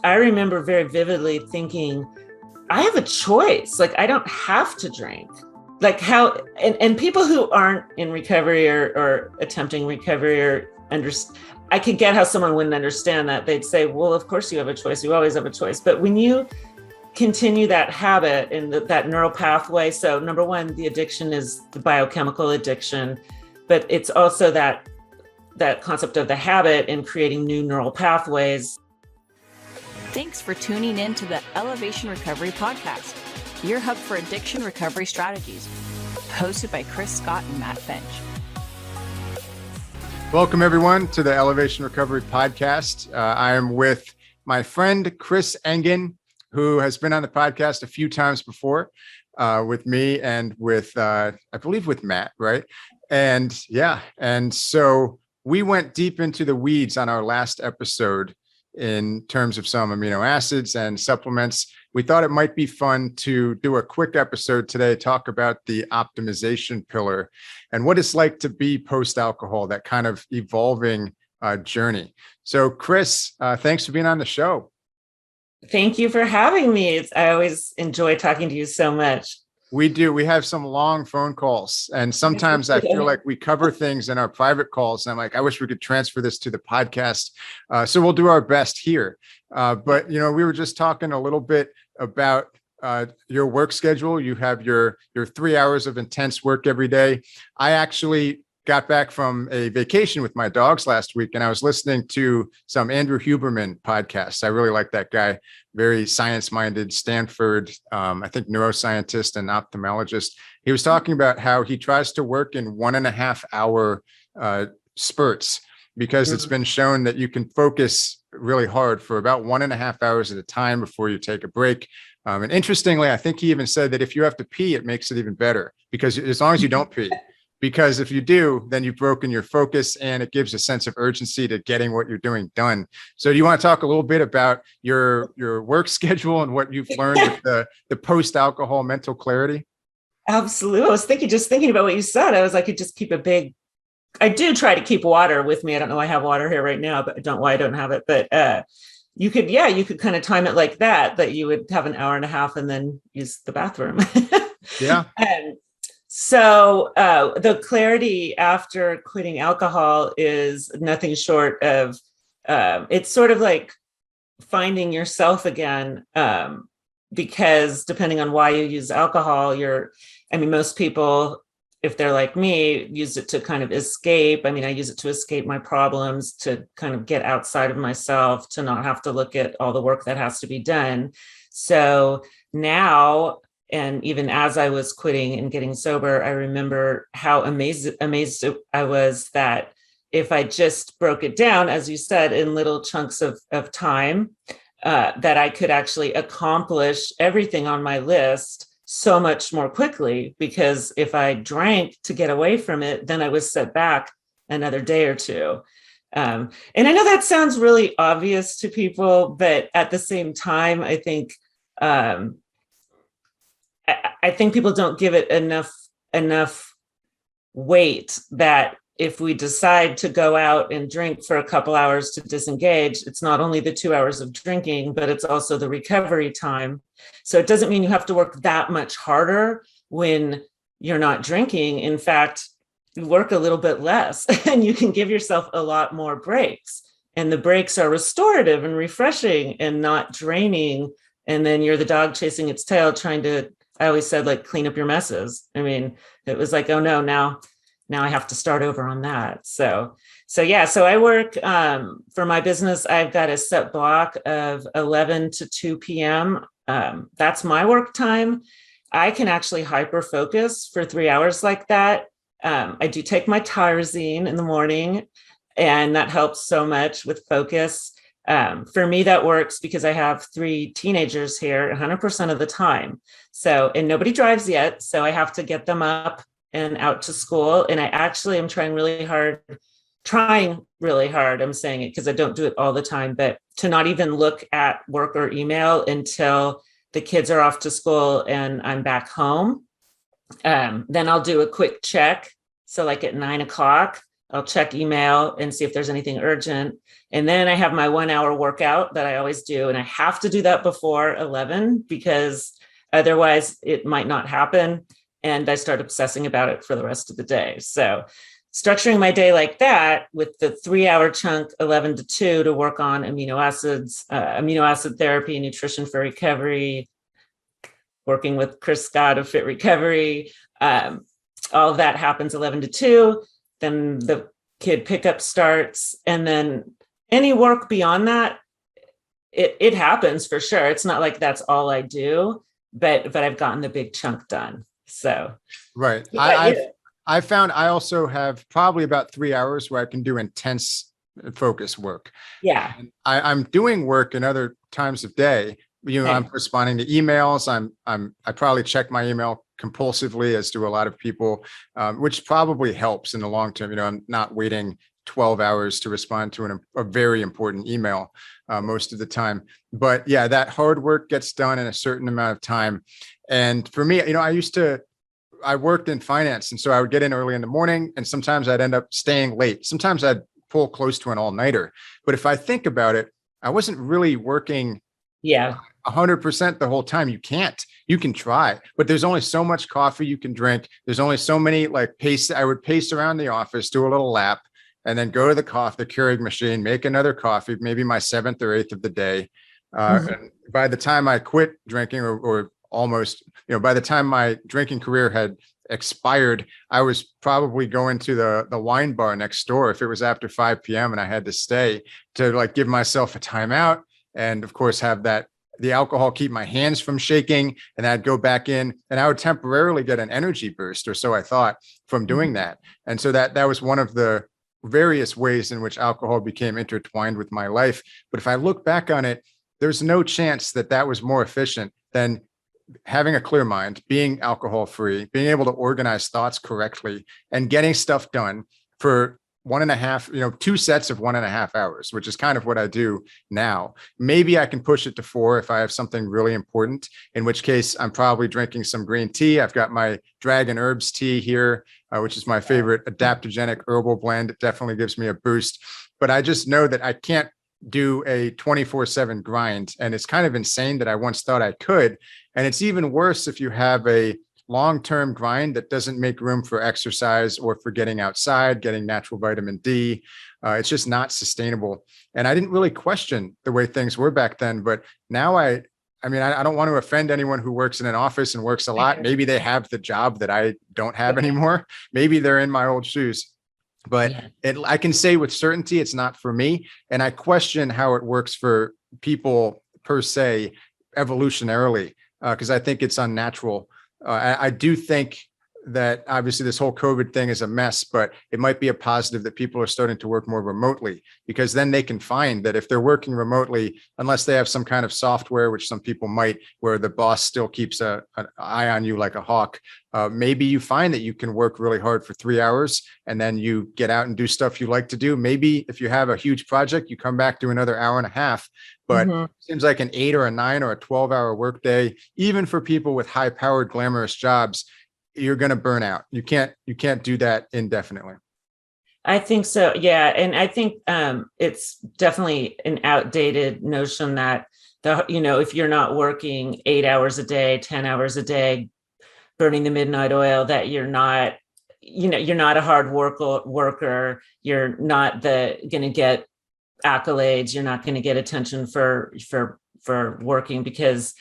I remember very vividly thinking, I have a choice. Like, I don't have to drink. Like how, and people who aren't in recovery or attempting recovery or I could get how someone wouldn't understand that. They'd say, well, of course you have a choice. You always have a choice. But when you continue that habit and that neural pathway, so number one, the addiction is the biochemical addiction, but it's also that concept of the habit and creating new neural pathways. Thanks for tuning in to the Elevation Recovery Podcast, your hub for addiction recovery strategies, hosted by Chris Scott and Matt Finch. Welcome, everyone, to the Elevation Recovery Podcast. I am with my friend, Chris Engen, who has been on the podcast a few times before with me and with, I believe, with Matt, right? And so we went deep into the weeds on our last episode in terms of some amino acids and supplements. We thought it might be fun to do a quick episode today, talk about the optimization pillar and what it's like to be post-alcohol, that kind of evolving journey. So Chris, thanks for being on the show. Thank you for having me. I always enjoy talking to you so much. We do. We have some long phone calls, and sometimes I feel like we cover things in our private calls. And I'm like, I wish we could transfer this to the podcast. So we'll do our best here. But, you know, we were just talking a little bit about your work schedule. You have your 3 hours of intense work every day. I actually got back from a vacation with my dogs last week, and I was listening to some Andrew Huberman podcasts. I really like that guy, very science-minded, Stanford, I think neuroscientist and ophthalmologist. He was talking about how he tries to work in 1.5 hour spurts, because it's been shown that you can focus really hard for about 1.5 hours at a time before you take a break. And interestingly, I think he even said that if you have to pee, it makes it even better, because as long as you don't pee, because if you do, then you've broken your focus and it gives a sense of urgency to getting what you're doing done. So do you want to talk a little bit about your work schedule and what you've learned with the post-alcohol mental clarity? Absolutely. I was just thinking about what you said. I was like, I could just keep I do try to keep water with me. I don't know. I have water here right now, but I don't have it. But you could kind of time it like that you would have an hour and a half and then use the bathroom. Yeah. So the clarity after quitting alcohol is nothing short of, it's sort of like finding yourself again, because depending on why you use alcohol, most people, if they're like me, use it to kind of escape. I use it to escape my problems, to kind of get outside of myself, to not have to look at all the work that has to be done. So now, and even as I was quitting and getting sober, I remember how amazed I was that if I just broke it down, as you said, in little chunks of time, that I could actually accomplish everything on my list so much more quickly. Because if I drank to get away from it, then I was set back another day or two. And I know that sounds really obvious to people, but at the same time, I think people don't give it enough weight that if we decide to go out and drink for a couple hours to disengage, it's not only the 2 hours of drinking, but it's also the recovery time. So it doesn't mean you have to work that much harder when you're not drinking. In fact, you work a little bit less and you can give yourself a lot more breaks. And the breaks are restorative and refreshing and not draining. And then you're the dog chasing its tail trying to, I always said, like, clean up your messes. It was like, oh no, now I have to start over on that. So I work for my business. I've got a set block of 11 to 2 p.m. That's my work time. I can actually hyper focus for 3 hours like that. I do take my tyrosine in the morning, and that helps so much with focus. For me, that works because I have 3 teenagers here 100% of the time. So, and nobody drives yet. So I have to get them up and out to school. And I actually am trying really hard. I'm saying it because I don't do it all the time, but to not even look at work or email until the kids are off to school and I'm back home. Then I'll do a quick check. So like at 9 o'clock, I'll check email and see if there's anything urgent. And then I have my 1 hour workout that I always do. And I have to do that before 11 because otherwise it might not happen. And I start obsessing about it for the rest of the day. So structuring my day like that with the 3 hour chunk, 11 to 2, to work on amino acids, amino acid therapy, nutrition for recovery, working with Chris Scott of Fit Recovery. All of that happens 11 to 2. Then the kid pickup starts. And then any work beyond that, it happens for sure. It's not like that's all I do, but I've gotten the big chunk done. So, right. Yeah, I found I also have probably about 3 hours where I can do intense focus work. Yeah. And I'm doing work in other times of day. You know, Okay. I'm responding to emails. I probably check my email compulsively, as do a lot of people, which probably helps in the long term. You know, I'm not waiting 12 hours to respond to a very important email most of the time. But yeah, that hard work gets done in a certain amount of time. And for me, you know, I worked in finance. And so I would get in early in the morning, and sometimes I'd end up staying late. Sometimes I'd pull close to an all-nighter. But if I think about it, I wasn't really working 100% the whole time. You can try, but there's only so much coffee you can drink. There's only so many I would pace around the office, do a little lap, and then go to the Keurig machine, make another coffee, maybe my 7th or 8th of the day. And by the time I quit drinking, or almost, you know, by the time my drinking career had expired, I was probably going to the wine bar next door if it was after 5 p.m. and I had to stay, to give myself a timeout. And of course, have the alcohol keep my hands from shaking, and I'd go back in and I would temporarily get an energy boost, or so I thought, from doing that. And so that was one of the various ways in which alcohol became intertwined with my life. But if I look back on it, there's no chance that was more efficient than having a clear mind, being alcohol free, being able to organize thoughts correctly, and getting stuff done for 2 sets of 1.5 hours, which is kind of what I do now. Maybe I can push it to 4 if I have something really important, in which case I'm probably drinking some green tea. I've got my Dragon Herbs tea here, which is my favorite adaptogenic herbal blend. It definitely gives me a boost, but I just know that I can't do a 24/7 grind. And it's kind of insane that I once thought I could. And it's even worse if you have a long-term grind that doesn't make room for exercise or for getting outside, getting natural vitamin D. It's just not sustainable. And I didn't really question the way things were back then, but now I don't want to offend anyone who works in an office and works a lot. Maybe they have the job that I don't have anymore. Maybe they're in my old shoes. But I can say with certainty it's not for me. And I question how it works for people per se, evolutionarily, because I think it's unnatural. I do think that obviously this whole COVID thing is a mess, but it might be a positive that people are starting to work more remotely, because then they can find that if they're working remotely, unless they have some kind of software, which some people might, where the boss still keeps an eye on you like a hawk, maybe you find that you can work really hard for 3 hours and then you get out and do stuff you like to do. Maybe if you have a huge project, you come back to another hour and a half. But it seems like an 8 or a 9 or a 12-hour workday, even for people with high-powered, glamorous jobs, you're going to burn out. You can't do that indefinitely. I think so. Yeah. And I think it's definitely an outdated notion that if you're not working 8 hours a day, 10 hours a day, burning the midnight oil, that you're not a hard worker. You're not going to get accolades. You're not going to get attention for working, because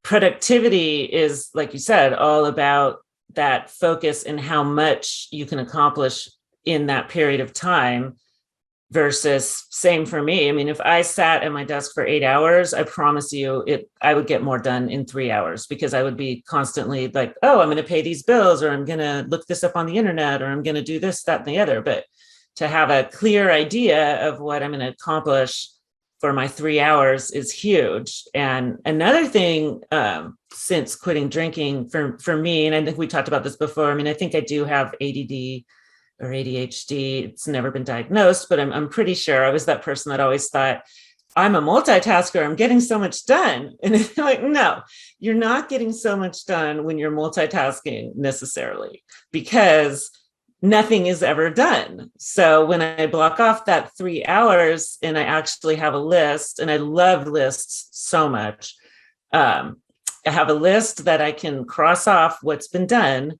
productivity is, like you said, all about that focus and how much you can accomplish in that period of time, versus same for me. I mean, if I sat at my desk for 8 hours, I promise you I would get more done in 3 hours, because I would be constantly like, oh, I'm going to pay these bills, or I'm going to look this up on the internet, or I'm going to do this, that, and the other. But to have a clear idea of what I'm going to accomplish for my 3 hours is huge. And another thing, since quitting drinking for me, and I think we talked about this before, I mean, I think I do have ADD or ADHD. It's never been diagnosed, but I'm pretty sure I was that person that always thought, I'm a multitasker, I'm getting so much done. And it's like, no, you're not getting so much done when you're multitasking necessarily, because nothing is ever done. So when I block off that 3 hours and I actually have a list, and I love lists so much, I have a list that I can cross off what's been done.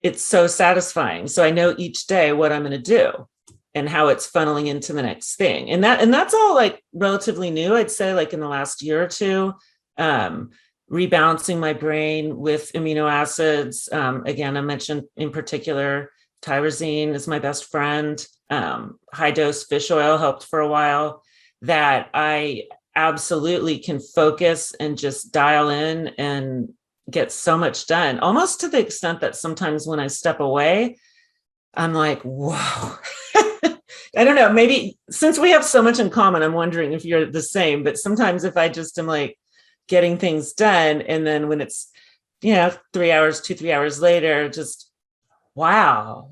It's so satisfying. So I know each day what I'm going to do and how it's funneling into the next thing. And that's all like relatively new, I'd say, like in the last year or two. Rebalancing my brain with amino acids. Again, I mentioned in particular, tyrosine is my best friend. High dose fish oil helped for a while. That I absolutely can focus and just dial in and get so much done, almost to the extent that sometimes when I step away, I'm like, whoa. I don't know, maybe since we have so much in common, I'm wondering if you're the same, but sometimes if I just am like getting things done, and then when it's, 3 hours later, just wow.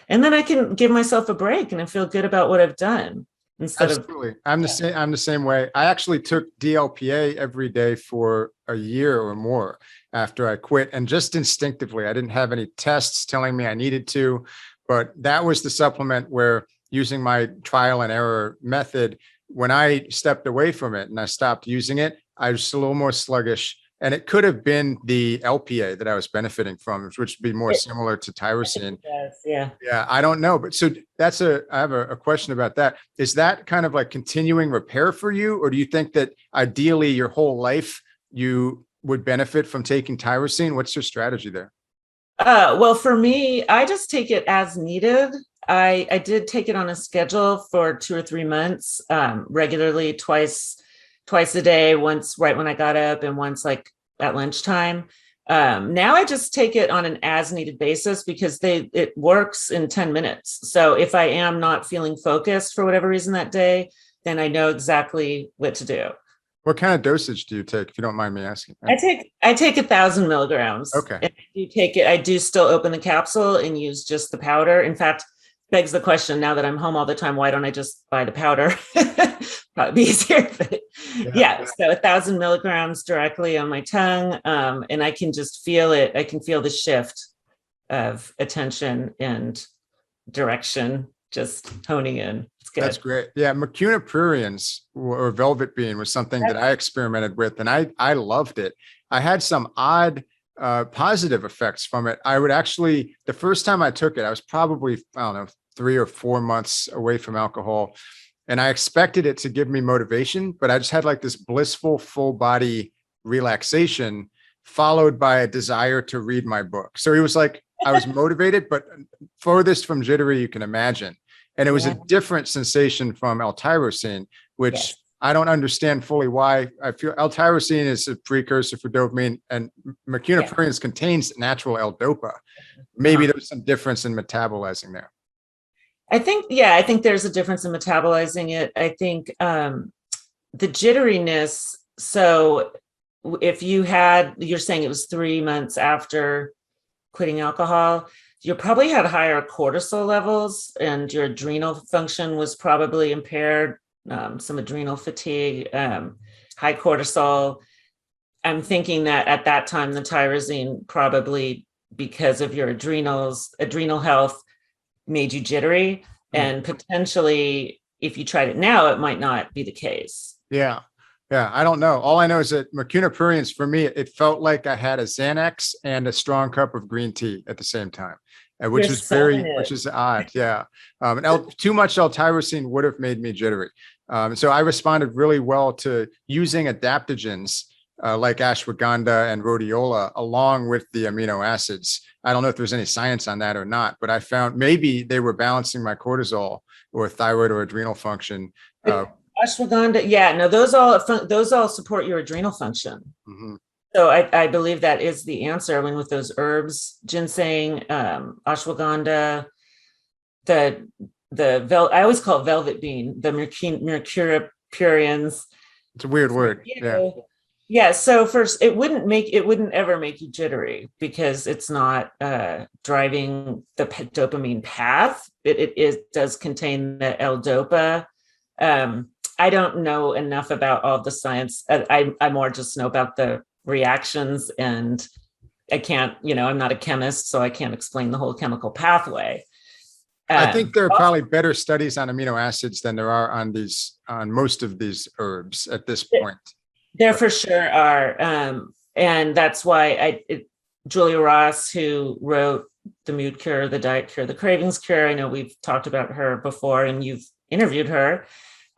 And then I can give myself a break and I feel good about what I've done. Absolutely. I'm the same way. I actually took DLPA every day for a year or more after I quit, and just instinctively, I didn't have any tests telling me I needed to, but that was the supplement where, using my trial and error method, when I stepped away from it and I stopped using it, I was a little more sluggish. And it could have been the LPA that I was benefiting from, which would be more similar to tyrosine. Yeah. Yeah, I don't know. But so I have a question about that. Is that kind of like continuing repair for you? Or do you think that ideally your whole life you would benefit from taking tyrosine? What's your strategy there? Well, for me, I just take it as needed. I did take it on a schedule for 2 or 3 months, regularly, twice a day, once right when I got up and once like at lunchtime. Now I just take it on an as needed basis because it works in 10 minutes. So if I am not feeling focused for whatever reason that day, then I know exactly what to do. What kind of dosage do you take, if you don't mind me asking? I take 1,000 milligrams. Okay. And I do still open the capsule and use just the powder. In fact, begs the question, now that I'm home all the time, why don't I just buy the powder? Probably be easier. But yeah, so 1,000 milligrams directly on my tongue. And I can just feel it. I can feel the shift of attention and direction just honing in. It's good. That's great. Yeah, mucuna pruriens or velvet bean was something that I experimented with, and I loved it. I had some odd positive effects from it. I would actually, the first time I took it, I was probably, I don't know, 3 or 4 months away from alcohol. And I expected it to give me motivation, but I just had like this blissful full body relaxation followed by a desire to read my book. So it was like, I was motivated, but furthest from jittery you can imagine. And it was a different sensation from L-tyrosine, which I don't understand fully why. I feel L-tyrosine is a precursor for dopamine, and mucuna pruriens contains natural L-dopa. Maybe there's some difference in metabolizing there. I think there's a difference in metabolizing it. I think the jitteriness. So if you're saying it was 3 months after quitting alcohol, you probably had higher cortisol levels and your adrenal function was probably impaired, some adrenal fatigue, high cortisol. I'm thinking that at that time, the tyrosine probably, because of your adrenal health, made you jittery. And potentially, if you tried it now, it might not be the case. Yeah. Yeah. I don't know. All I know is that mucuna pruriens, for me, it felt like I had a Xanax and a strong cup of green tea at the same time, which is odd. Yeah. Too much L-tyrosine would have made me jittery. So I responded really well to using adaptogens like ashwagandha and rhodiola along with the amino acids. I don't know if there's any science on that or not, but I found maybe they were balancing my cortisol or thyroid or adrenal function. Ashwagandha, those all support your adrenal function. Mm-hmm. So I believe that is the answer. I mean, with those herbs, ginseng, ashwagandha, I always call it velvet bean, the mercurocurians. It's a weird word. Yeah. So first, it wouldn't ever make you jittery because it's not driving the dopamine path. It does contain the L-dopa. I don't know enough about all the science. I more just know about the reactions, and I can't, I'm not a chemist, so I can't explain the whole chemical pathway. I think there are probably better studies on amino acids than there are on most of these herbs at this point. There for sure are. And that's why Julia Ross, who wrote The Mood Cure, The Diet Cure, The Cravings Cure, I know we've talked about her before and you've interviewed her.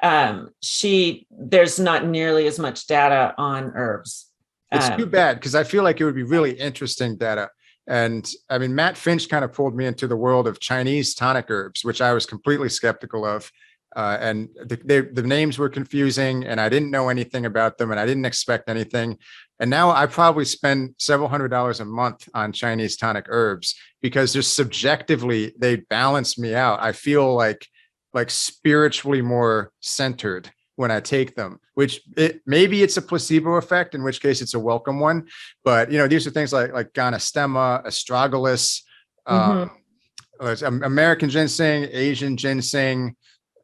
There's not nearly as much data on herbs. It's too bad, because I feel like it would be really interesting data. And I mean, Matt Finch kind of pulled me into the world of Chinese tonic herbs, which I was completely skeptical of. And the names were confusing and I didn't know anything about them and I didn't expect anything. And now I probably spend several $100s a month on Chinese tonic herbs because just subjectively, they balance me out. I feel like spiritually more centered when I take them, which maybe it's a placebo effect, in which case it's a welcome one. But, these are things like Ganastema, Astragalus, American ginseng, Asian ginseng.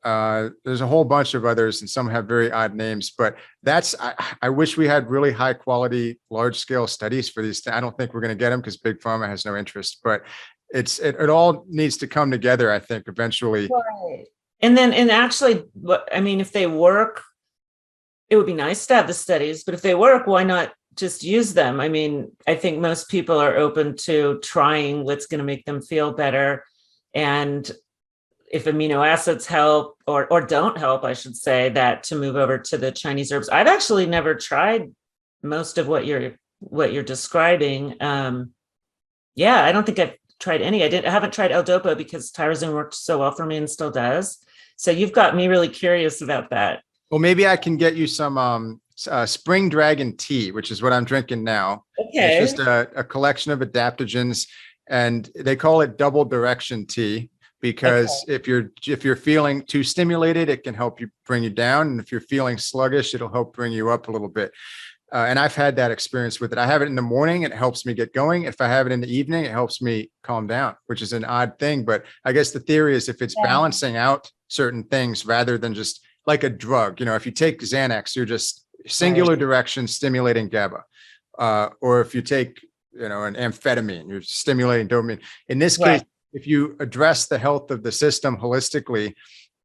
There's a whole bunch of others and some have very odd names, but I wish we had really high quality, large scale studies for these. I don't think we're going to get them because Big Pharma has no interest, but it all needs to come together, I think, eventually. Right. And actually, if they work, it would be nice to have the studies, but if they work, why not just use them? I mean, I think most people are open to trying what's going to make them feel better. And if amino acids help or don't help, I should say, that to move over to the Chinese herbs. I've actually never tried most of what you're describing. I don't think I've tried any. I haven't tried L-Dopa because tyrosine worked so well for me and still does. So you've got me really curious about that. Well, maybe I can get you some spring dragon tea, which is what I'm drinking now. Okay. It's just a collection of adaptogens, and they call it double direction tea because if you're feeling too stimulated, it can help you bring you down, and if you're feeling sluggish, it'll help bring you up a little bit. And I've had that experience with it. I have it in the morning, it helps me get going. If I have it in the evening, it helps me calm down, which is an odd thing. But I guess the theory is if it's balancing out certain things rather than just like a drug, if you take Xanax, you're just singular direction stimulating GABA. Or if you take, an amphetamine, you're stimulating dopamine. In this case, if you address the health of the system holistically,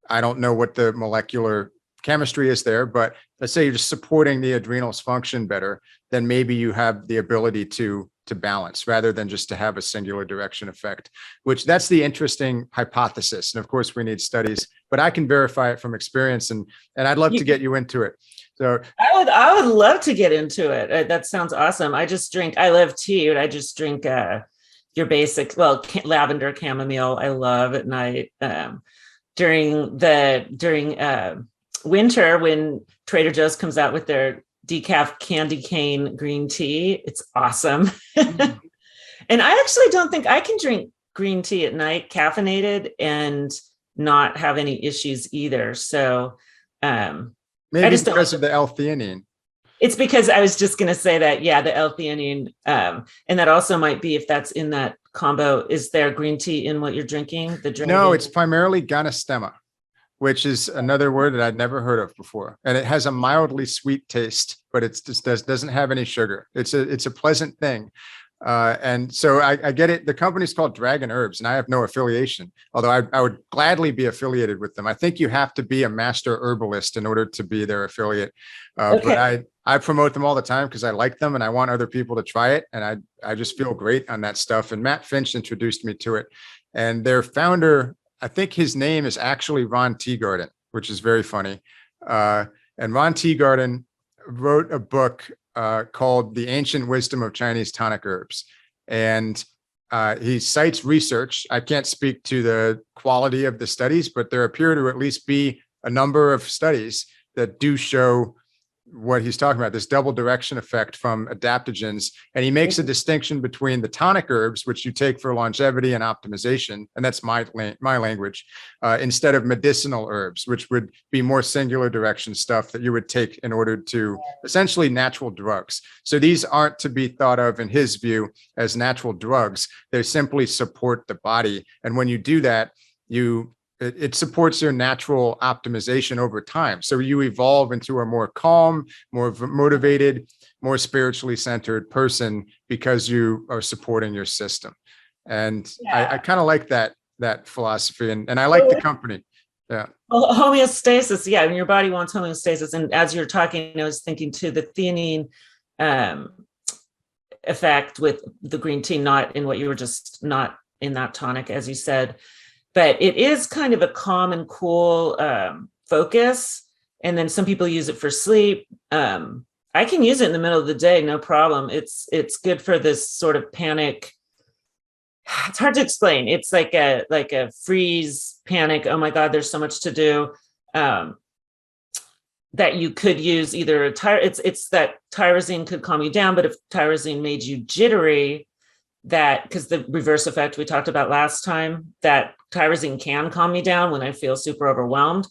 I don't know what the molecular chemistry is there, but let's say you're just supporting the adrenals function better, then maybe you have the ability to balance rather than just to have a singular direction effect, which that's the interesting hypothesis. And of course we need studies, but I can verify it from experience, and I'd love to get you into it. So I would love to get into it. That sounds awesome. I love tea, but I just drink your basic, lavender, chamomile, I love at night. During winter, when Trader Joe's comes out with their decaf candy cane green tea, it's awesome. And I actually don't think I can drink green tea at night, caffeinated, and not have any issues either. So maybe it's because of the L-theanine. It's because I was just going to say that, the L-theanine, and that also might be if that's in that combo. Is there green tea in what you're drinking? No, it's primarily Ganastema, which is another word that I'd never heard of before. And it has a mildly sweet taste, but it just doesn't have any sugar. It's a pleasant thing. And so I get it. The company's called Dragon Herbs, and I have no affiliation, although I would gladly be affiliated with them. I think you have to be a master herbalist in order to be their affiliate. But I promote them all the time because I like them and I want other people to try it. And I just feel great on that stuff. And Matt Finch introduced me to it. And their founder, I think his name is actually Ron Teagarden, which is very funny. And Ron Teagarden wrote a book called The Ancient Wisdom of Chinese Tonic Herbs. And he cites research. I can't speak to the quality of the studies, but there appear to at least be a number of studies that do show what he's talking about, this double direction effect from adaptogens. And he makes a distinction between the tonic herbs, which you take for longevity and optimization, and that's my language, instead of medicinal herbs, which would be more singular direction stuff that you would take in order to essentially natural drugs. So these aren't to be thought of, in his view, as natural drugs. They simply support the body. And when you do that, it supports your natural optimization over time. So you evolve into a more calm, more motivated, more spiritually centered person because you are supporting your system. And I kind of like that that philosophy, and I like the company. Yeah. Well, homeostasis. Yeah. And your body wants homeostasis. And as you're talking, I was thinking too, the theanine effect with the green tea, not in what you were just, not in that tonic, as you said, but it is kind of a calm and cool focus. And then some people use it for sleep. I can use it in the middle of the day, no problem. It's good for this sort of panic. It's hard to explain. It's like a freeze panic. Oh my God, there's so much to do. That you could use either it's that tyrosine could calm you down, but if tyrosine made you jittery, that, because the reverse effect we talked about last time, that tyrosine can calm me down when I feel super overwhelmed,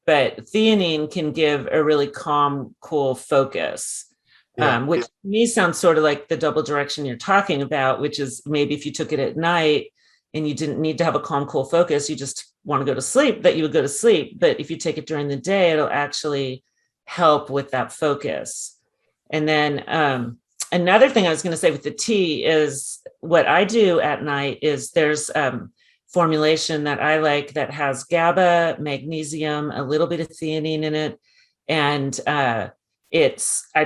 but theanine can give a really calm, cool focus, which to me sounds sort of like the double direction you're talking about, which is maybe if you took it at night and you didn't need to have a calm, cool focus, you just want to go to sleep, that you would go to sleep. But if you take it during the day, it'll actually help with that focus. And then another thing I was going to say with the tea is what I do at night is there's formulation that I like that has GABA, magnesium, a little bit of theanine in it. And I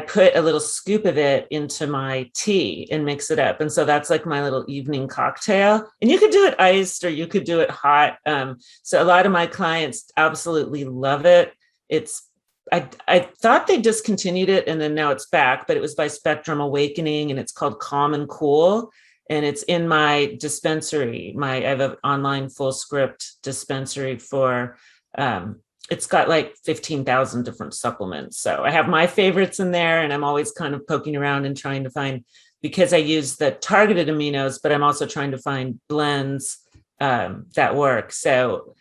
put a little scoop of it into my tea and mix it up. And so that's like my little evening cocktail. And you could do it iced or you could do it hot. So a lot of my clients absolutely love it. I thought they discontinued it and then now it's back, but it was by Spectrum Awakening and it's called Calm and Cool. And it's in my dispensary. I have an online full script dispensary for, it's got like 15,000 different supplements. So I have my favorites in there and I'm always kind of poking around and trying to find, because I use the targeted aminos, but I'm also trying to find blends that work. So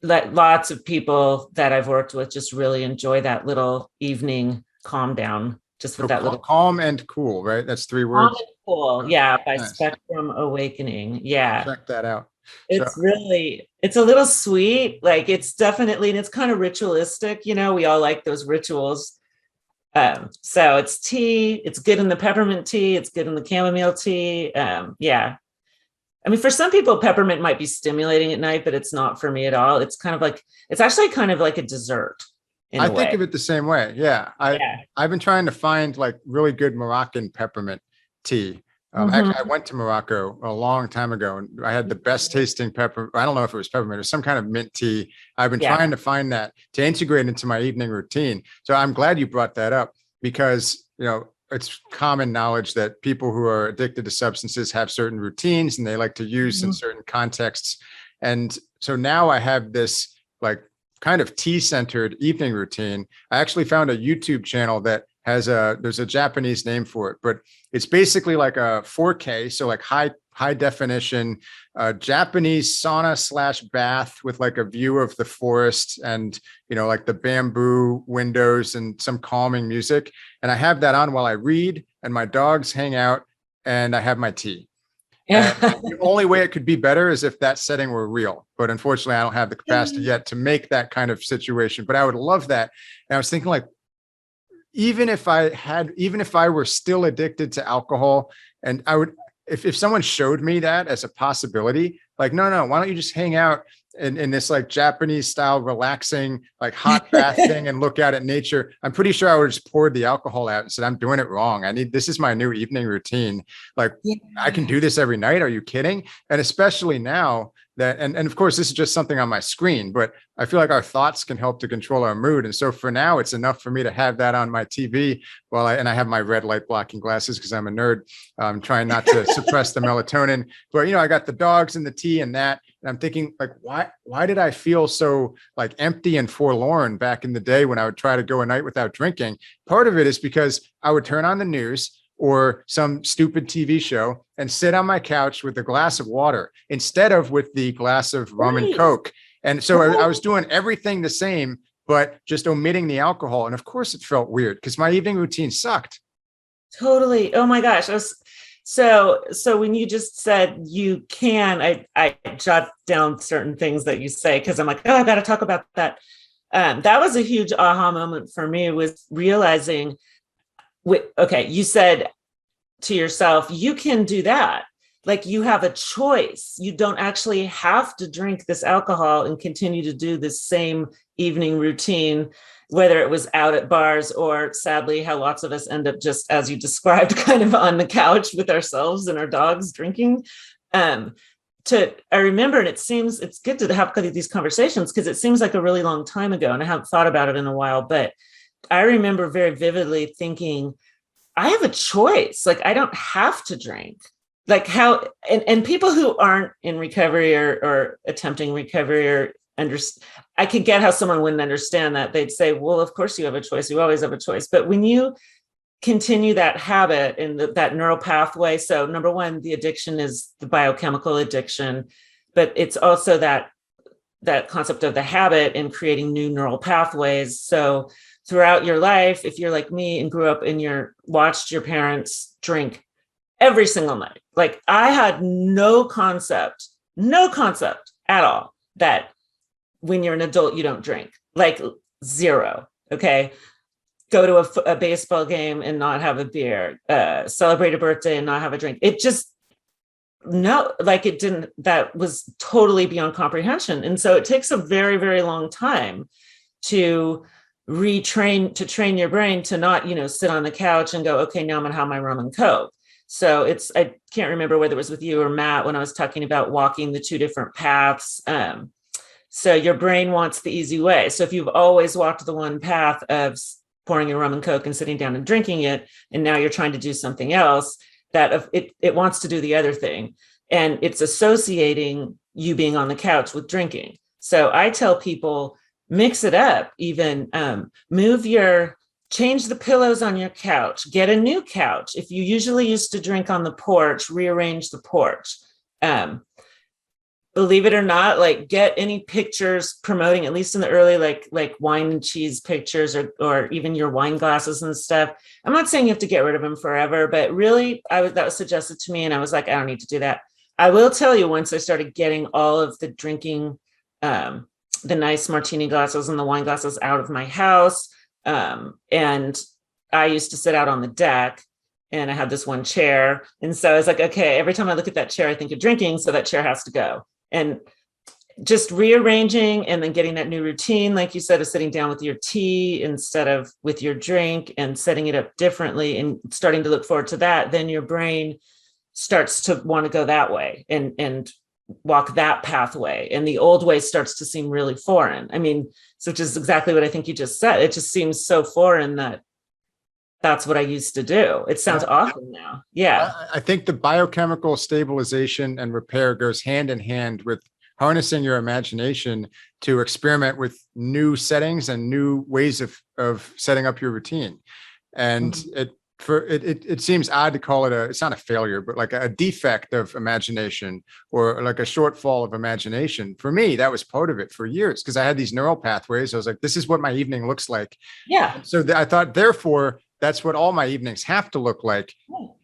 lots of people that I've worked with just really enjoy that little evening calm down, just with that little calm and cool, right? That's 3 words. Calm and cool. Yeah. By Spectrum Awakening. Yeah. Check that out. It's really, it's a little sweet. Like it's definitely, and it's kind of ritualistic. You know, we all like those rituals. So it's tea. It's good in the peppermint tea. It's good in the chamomile tea. Yeah. I mean, for some people, peppermint might be stimulating at night, but it's not for me at all. It's kind of like, it's actually kind of like a dessert. I think of it the same way. Yeah. I've been trying to find like really good Moroccan peppermint tea. Actually, I went to Morocco a long time ago and I had the best tasting pepper. I don't know if it was peppermint or some kind of mint tea. I've been trying to find that to integrate into my evening routine. So I'm glad you brought that up because, you know, it's common knowledge that people who are addicted to substances have certain routines and they like to use in certain contexts. And so now I have this like kind of tea-centered evening routine. I actually found a YouTube channel that has there's a Japanese name for it, but it's basically like a 4K. So like high definition, Japanese sauna / bath with like a view of the forest and, you know, like the bamboo windows and some calming music. And I have that on while I read and my dogs hang out and I have my tea. Yeah. The only way it could be better is if that setting were real, but unfortunately I don't have the capacity yet to make that kind of situation, but I would love that. And I was thinking like, even if I were still addicted to alcohol and I would, if someone showed me that as a possibility, like, no, why don't you just hang out in this like Japanese style, relaxing, like hot bath thing and look out at nature. I'm pretty sure I would just poured the alcohol out and said, I'm doing it wrong. This is my new evening routine. Like I can do this every night. Are you kidding? And especially now that, and of course, this is just something on my screen, but I feel like our thoughts can help to control our mood. And so for now, it's enough for me to have that on my TV while I have my red light blocking glasses because I'm a nerd. I'm trying not to suppress the melatonin, but you know, I got the dogs and the tea and that. And I'm thinking like, why did I feel so like empty and forlorn back in the day when I would try to go a night without drinking? Part of it is because I would turn on the news or some stupid TV show and sit on my couch with a glass of water instead of with the glass of rum and Coke. And so I was doing everything the same, but just omitting the alcohol. And of course it felt weird because my evening routine sucked. Totally. Oh my gosh. So when you just said you can, I jot down certain things that you say, because I'm like, oh, I got to talk about that. That was a huge aha moment for me, was realizing, okay, you said to yourself, you can do that. like you have a choice. You don't actually have to drink this alcohol and continue to do this same evening routine, whether it was out at bars or sadly how lots of us end up just as you described, kind of on the couch with ourselves and our dogs drinking. I remember, and it's good to have these conversations because it seems like a really long time ago and I haven't thought about it in a while, but I remember very vividly thinking, I have a choice. Like, I don't have to drink. Like how, and people who aren't in recovery or attempting recovery or I could get how someone wouldn't understand that. They'd say, well, of course you have a choice. You always have a choice. But when you continue that habit and that neural pathway, so number one, the addiction is the biochemical addiction, but it's also that concept of the habit and creating new neural pathways. So throughout your life, if you're like me and grew up and watched your parents drink every single night, like I had no concept at all that when you're an adult, you don't drink, like zero. Okay. Go to a baseball game and not have a beer, celebrate a birthday and not have a drink. It just, no, like it didn't, that was totally beyond comprehension. And so it takes a very, very long time to train your brain to not, sit on the couch and go, okay, now I'm going to have my rum and Coke. So I can't remember whether it was with you or Matt when I was talking about walking the two different paths. So your brain wants the easy way. So if you've always walked the one path of pouring your rum and Coke and sitting down and drinking it, and now you're trying to do something else, that it wants to do the other thing. And it's associating you being on the couch with drinking. So I tell people, mix it up, even change the pillows on your couch, get a new couch. If you usually used to drink on the porch, rearrange the porch. Believe it or not, like get any pictures promoting, at least in the early, like wine and cheese pictures or even your wine glasses and stuff. I'm not saying you have to get rid of them forever, but really that was suggested to me. And I was like, I don't need to do that. I will tell you, once I started getting all of the drinking, the nice martini glasses and the wine glasses out of my house. And I used to sit out on the deck and I had this one chair. And so I was like, okay, every time I look at that chair, I think of drinking. So that chair has to go. And just rearranging and then getting that new routine, like you said, of sitting down with your tea instead of with your drink and setting it up differently and starting to look forward to that, then your brain starts to want to go that way and walk that pathway. And the old way starts to seem really foreign. I mean, so which is exactly what I think you just said. It just seems so foreign that that's what I used to do. It sounds awesome now. Yeah. I think the biochemical stabilization and repair goes hand in hand with harnessing your imagination to experiment with new settings and new ways of setting up your routine. And it seems odd to call it it's not a failure, but like a defect of imagination or like a shortfall of imagination. For me, that was part of it for years because I had these neural pathways. I was like, this is what my evening looks like. Yeah. So I thought, therefore, that's what all my evenings have to look like.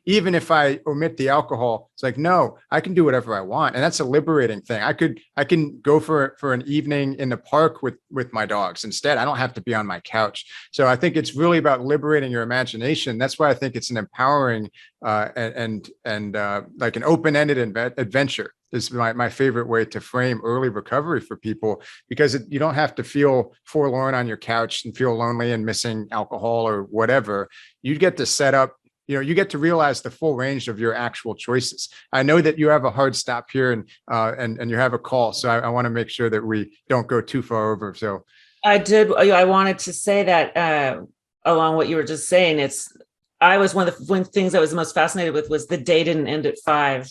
Even if I omit the alcohol, it's like, no, I can do whatever I want. And that's a liberating thing. I can go for an evening in the park with my dogs. Instead, I don't have to be on my couch. So I think it's really about liberating your imagination. That's why I think it's an empowering and like an open-ended adventure is my favorite way to frame early recovery for people, because you don't have to feel forlorn on your couch and feel lonely and missing alcohol or whatever. You get to set up, you get to realize the full range of your actual choices. I know that you have a hard stop here and you have a call. So I want to make sure that we don't go too far over. So I wanted to say that along what you were just saying, one of the things I was most fascinated with was the day didn't end at 5.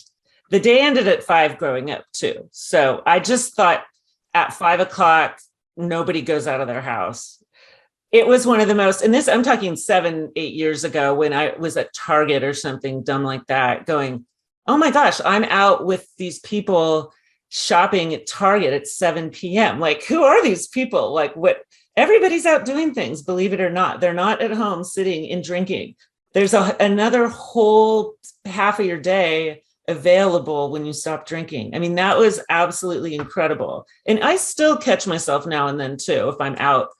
The day ended at 5 growing up too. So I just thought at 5 o'clock, nobody goes out of their house. It was one of the most, and I'm talking 7-8 years ago when I was at Target or something dumb like that going, oh my gosh, I'm out with these people shopping at Target at 7 p.m. Like, who are these people? Like everybody's out doing things, believe it or not. They're not at home sitting and drinking. There's another whole half of your day available when you stop drinking. I mean, that was absolutely incredible. And I still catch myself now and then too, if I'm out,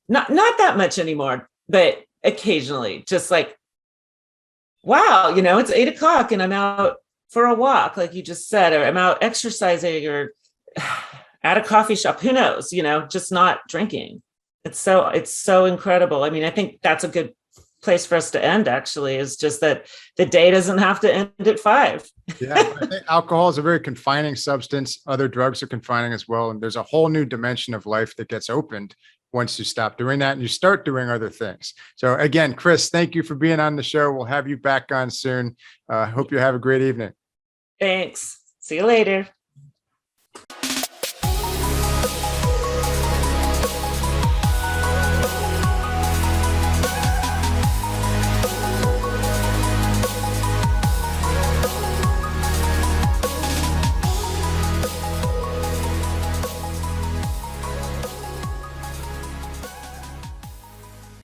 not that much anymore, but occasionally just like, wow, it's 8 o'clock and I'm out for a walk, like you just said, or I'm out exercising or at a coffee shop, who knows, just not drinking. It's so incredible. I mean, I think that's a good place for us to end, actually, is just that the day doesn't have to end at 5. Yeah, I think alcohol is a very confining substance. Other drugs are confining as well. And there's a whole new dimension of life that gets opened once you stop doing that and you start doing other things. So again, Chris, thank you for being on the show. We'll have you back on soon. Hope you have a great evening. Thanks. See you later.